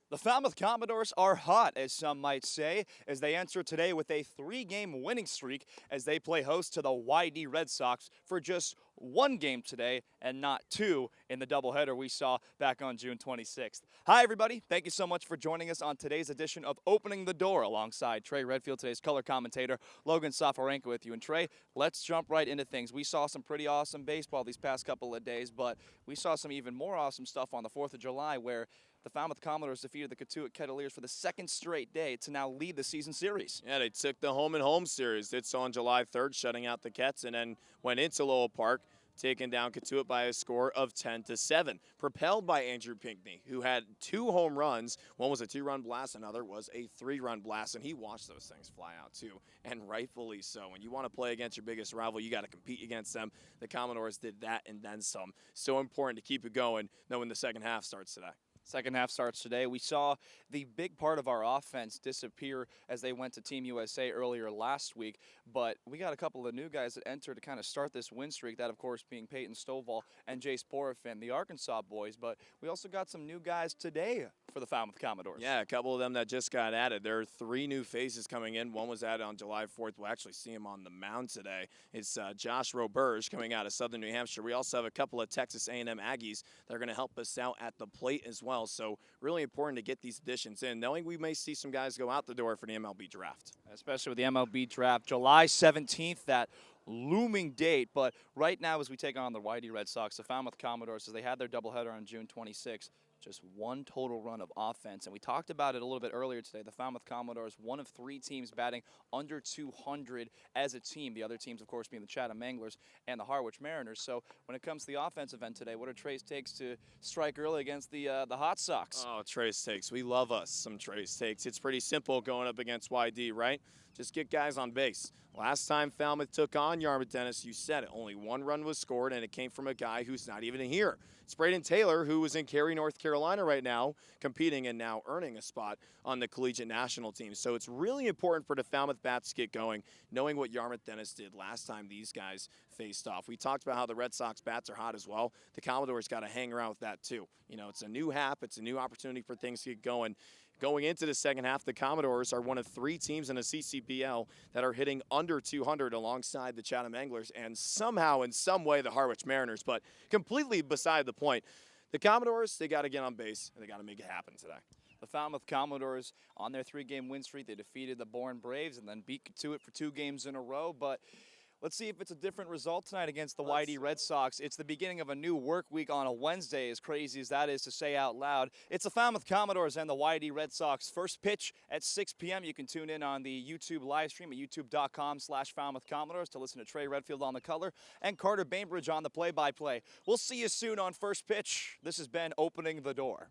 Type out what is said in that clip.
The Falmouth Commodores are hot, as some might say, as they enter today with a 3-game winning streak as they play host to the YD Red Sox for just one game today and not two in the doubleheader we saw back on June 26th. Hi, everybody. Thank you so much for joining us on today's edition of Opening the Door alongside Trey Redfield, today's color commentator, Logan Soforenko with you. And Trey, let's jump right into things. We saw some pretty awesome baseball these past couple of days, but we saw some even more awesome stuff on the 4th of July where the Falmouth Commodores defeated the Cotuit Kettleers for the second straight day to now lead the season series. Yeah, they took the home-and-home series. It's on July 3rd, shutting out the Kets, and then went into Lowell Park, taking down Cotuit by a score of 10-7. Propelled by Andrew Pinckney, who had 2 home runs. One was a 2-run blast, another was a 3-run blast, and he watched those things fly out too, and rightfully so. When you want to play against your biggest rival, you got to compete against them. The Commodores did that and then some. So important to keep it going, knowing the second half starts today. Second half starts today. We saw the big part of our offense disappear as they went to Team USA earlier last week, but we got a couple of new guys that entered to kind of start this win streak, that of course being Peyton Stovall and Jace Porafin, the Arkansas boys, but we also got some new guys today for the Falmouth Commodores. Yeah, a couple of them that just got added. There are 3 new faces coming in. One was added on July 4th. We'll actually see him on the mound today. It's Josh Roberge coming out of Southern New Hampshire. We also have a couple of Texas A&M Aggies that are going to help us out at the plate as well. So really important to get these additions in, knowing we may see some guys go out the door for the MLB draft. Especially with the MLB draft, July 17th, that looming date. But right now, as we take on the YD Red Sox, the Falmouth Commodores, as they had their doubleheader on June 26th, just one total run of offense. And we talked about it a little bit earlier today. The Falmouth Commodores, one of 3 teams batting under 200 as a team. The other teams, of course, being the Chatham Anglers and the Harwich Mariners. So when it comes to the offensive end today, what are Trey's takes to strike early against the Hot Sox? Oh, Trey's takes. We love us some Trey's takes. It's pretty simple going up against YD, right? Just get guys on base. Last time Falmouth took on Yarmouth-Dennis, you said it, only 1 run was scored, and it came from a guy who's not even here. It's Braden Taylor, who is in Cary, North Carolina right now, competing and now earning a spot on the collegiate national team. So it's really important for the Falmouth bats to get going, knowing what Yarmouth-Dennis did last time these guys faced off. We talked about how the Red Sox bats are hot as well. The Commodores got to hang around with that too. You know, it's a new hap. It's a new opportunity for things to get going. Going into the second half, the Commodores are one of 3 teams in the CCPL that are hitting under 200 alongside the Chatham Anglers and somehow, in some way, the Harwich Mariners. But completely beside the point. The Commodores, they got to get on base, and they got to make it happen today. The Falmouth Commodores on their 3-game win streak, they defeated the Bourne Braves and then beat Cotuit for 2 games in a row. But let's see if it's a different result tonight against the YD Red Sox. It's the beginning of a new work week on a Wednesday, as crazy as that is to say out loud. It's the Falmouth Commodores and the YD Red Sox. First pitch at 6 p.m. You can tune in on the YouTube live stream at youtube.com/Falmouth Commodores to listen to Trey Redfield on the color and Carter Bainbridge on the play-by-play. We'll see you soon on First Pitch. This has been Opening the Door.